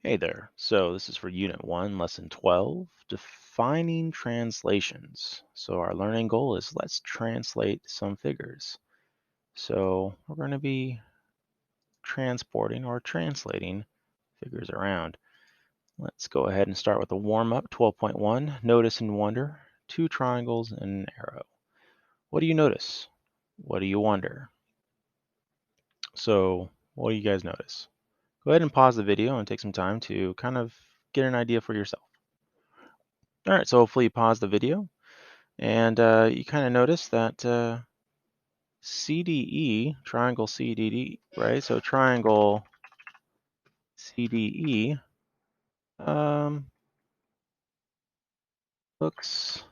Hey there. So this is for Unit 1, Lesson 12, Defining Translations. So our learning goal is let's translate some figures. So we're going to be transporting or translating figures around. Let's go ahead and start with the warm-up, 12.1, Notice and Wonder, 2 triangles and an arrow. What do you notice? What do you wonder? So what do you guys notice? Go ahead and pause the video and take some time to kind of get an idea for yourself. All right, so hopefully you pause the video and you kind of notice that CDE, triangle CDE, right? So triangle CDE looks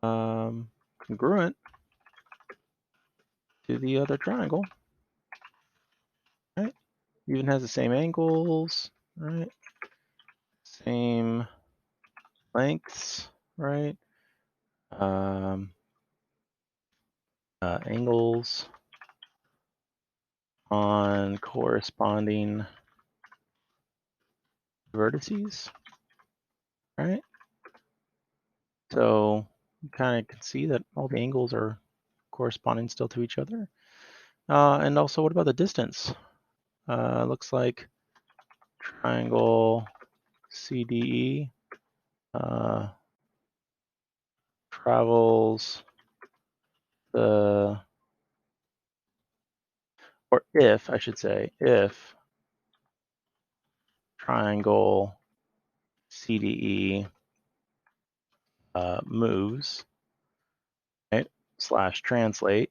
congruent to the other triangle, right? Even has the same angles, right? Same lengths, right? Angles on corresponding vertices, right? So you kind of can see that all the angles are corresponding still to each other. And also, what about the distance? Looks like triangle CDE travels the, or if, I should say, if triangle CDE moves, right, slash translate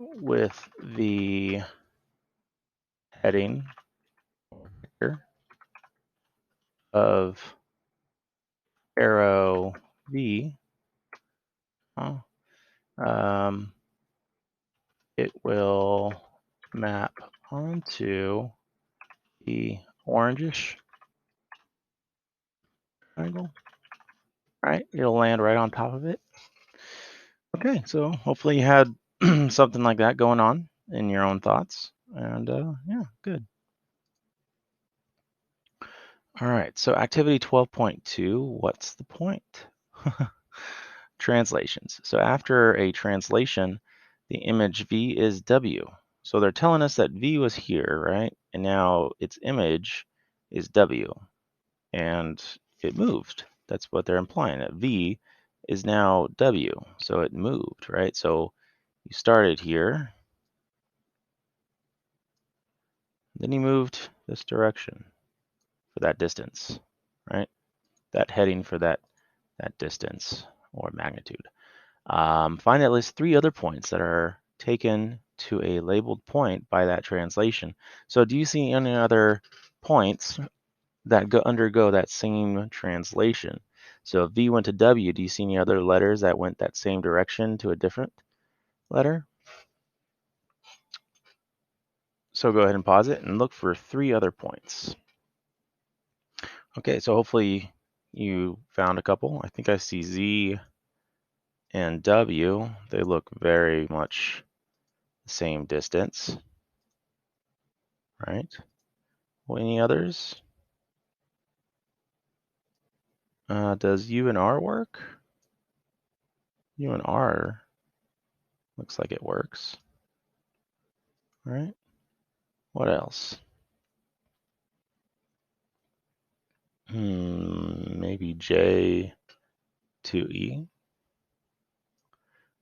with the heading here of arrow V, it will map onto the orangish triangle. Right, it'll land right on top of it. Okay, so hopefully you had something like that going on in your own thoughts. And yeah, good. All right, so activity 12.2, what's the point? Translations. So after a translation, the image V is W. So they're telling us that V was here, right? And now its image is W. And it moved. That's what they're implying, that V is now W. So it moved, right? So you started here, then you moved this direction for that distance, right? That heading for that distance or magnitude. Find at least 3 other points that are taken to a labeled point by that translation. So do you see any other points that undergo that same translation? So if V went to W, do you see any other letters that went that same direction to a different letter? So go ahead and pause it and look for 3 other points. Okay, so hopefully you found a couple. I think I see Z and W. They look very much the same distance, right? Well, any others? Does U and R work? U and R looks like it works. All right. What else? Maybe J to E.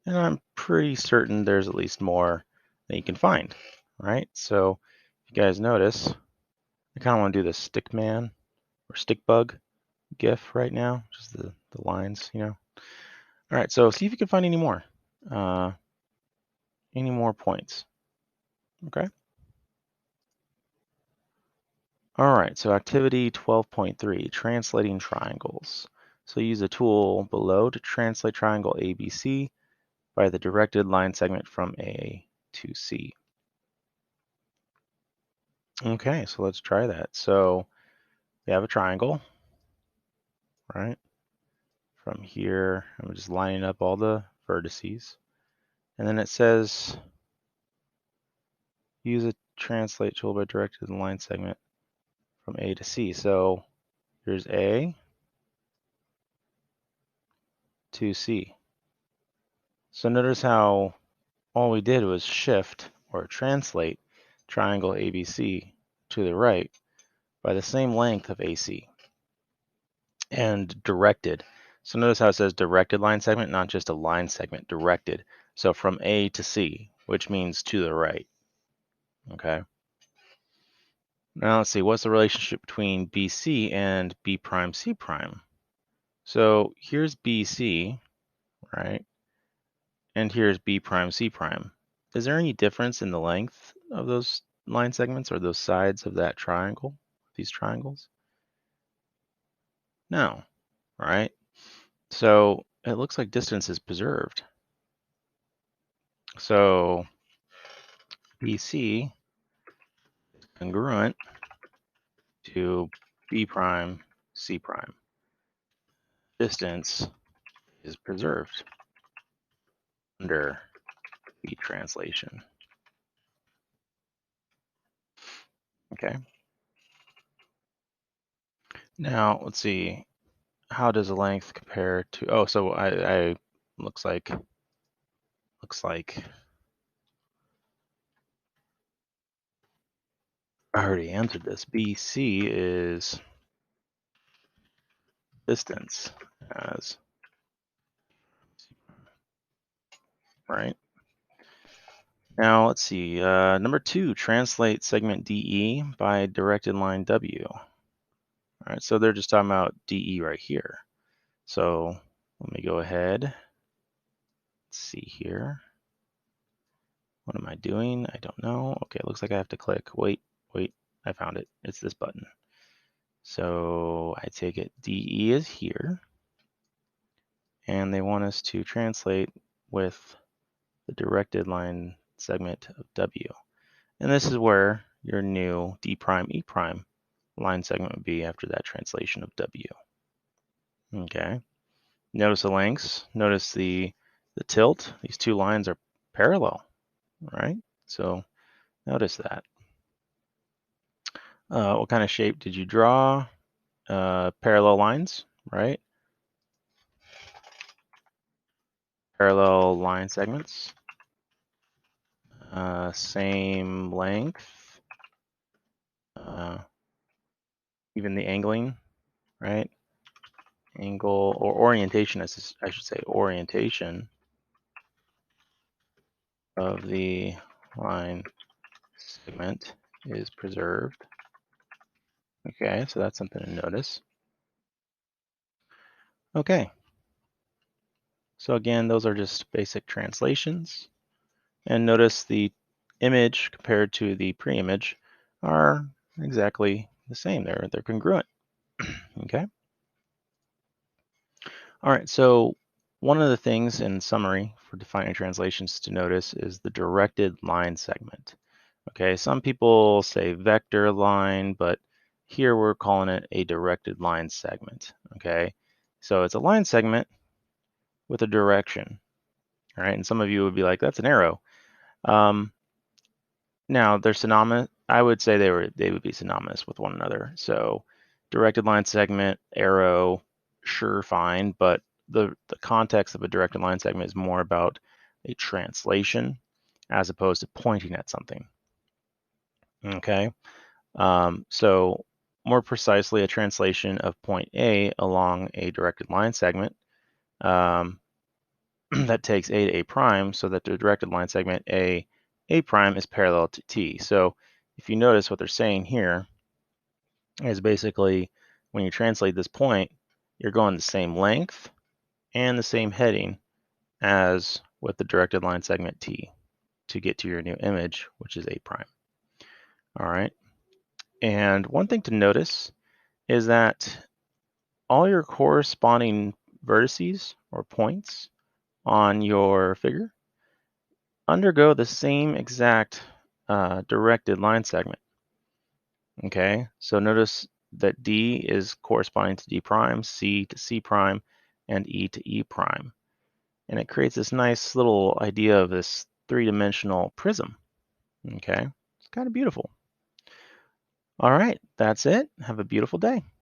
And I'm pretty certain there's at least more that you can find, right? So if you guys notice, I kind of want to do the stick man or stick bug GIF right now, just the lines, you know. All right, so see if you can find any more points. Okay. All right, so activity 12.3, translating triangles. So use the tool below to translate triangle ABC by the directed line segment from A to C. Okay, so let's try that. So we have a triangle, right? From here, I'm just lining up all the vertices. And then it says use a translate tool by directing the line segment from A to C. So here's A to C. So notice how all we did was shift or translate triangle ABC to the right by the same length of AC and directed. So notice how it says directed line segment, not just a line segment, directed. So from A to C, which means to the right. Okay. Now let's see, what's the relationship between BC and B prime C prime? So here's BC, right? And here's B prime C prime. Is there any difference in the length of those line segments or those sides of that triangle, these triangles? No, right? So it looks like distance is preserved. So BC is congruent to B prime C prime. Distance is preserved under B translation. Okay. Now let's see. How does the length compare to? Oh, so I looks like I already answered this. BC is distance as right. Now let's see. Number 2, translate segment DE by directed line W. All right, so they're just talking about DE right here. So let me go ahead. Let's see here. What am I doing? I don't know. Okay, it looks like I have to click. Wait, I found it. It's this button. So I take it DE is here, and they want us to translate with the directed line segment of W. And this is where your new D prime E prime line segment would be after that translation of W. Okay. Notice the lengths. Notice the tilt. These two lines are parallel, right? So notice that. What kind of shape did you draw? Parallel lines, right? Parallel line segments. Same length. Even the angling, right? Angle or orientation, I should say, orientation of the line segment is preserved. Okay, so that's something to notice. Okay. So again, those are just basic translations. And notice the image compared to the pre-image are exactly the same. They're congruent. Okay. All right, so one of the things in summary for defining translations to notice is the directed line segment. Okay, some people say vector line, but here we're calling it a directed line segment. Okay, so it's a line segment with a direction. All right, and some of you would be like, that's an arrow. Now they're synonymous. I would say they would be synonymous with one another. So directed line segment, arrow, sure, fine, but the context of a directed line segment is more about a translation as opposed to pointing at something. Okay, so more precisely, a translation of point A along a directed line segment that takes A to A prime, so that the directed line segment A prime is parallel to T. So if you notice what they're saying here is basically when you translate this point, you're going the same length and the same heading as with the directed line segment T to get to your new image, which is A prime. All right. And one thing to notice is that all your corresponding vertices or points on your figure undergo the same exact directed line segment. Okay, so notice that D is corresponding to D prime, C to C prime, and E to E prime. And it creates this nice little idea of this three-dimensional prism. Okay, Kind of beautiful. All right, that's it. Have a beautiful day.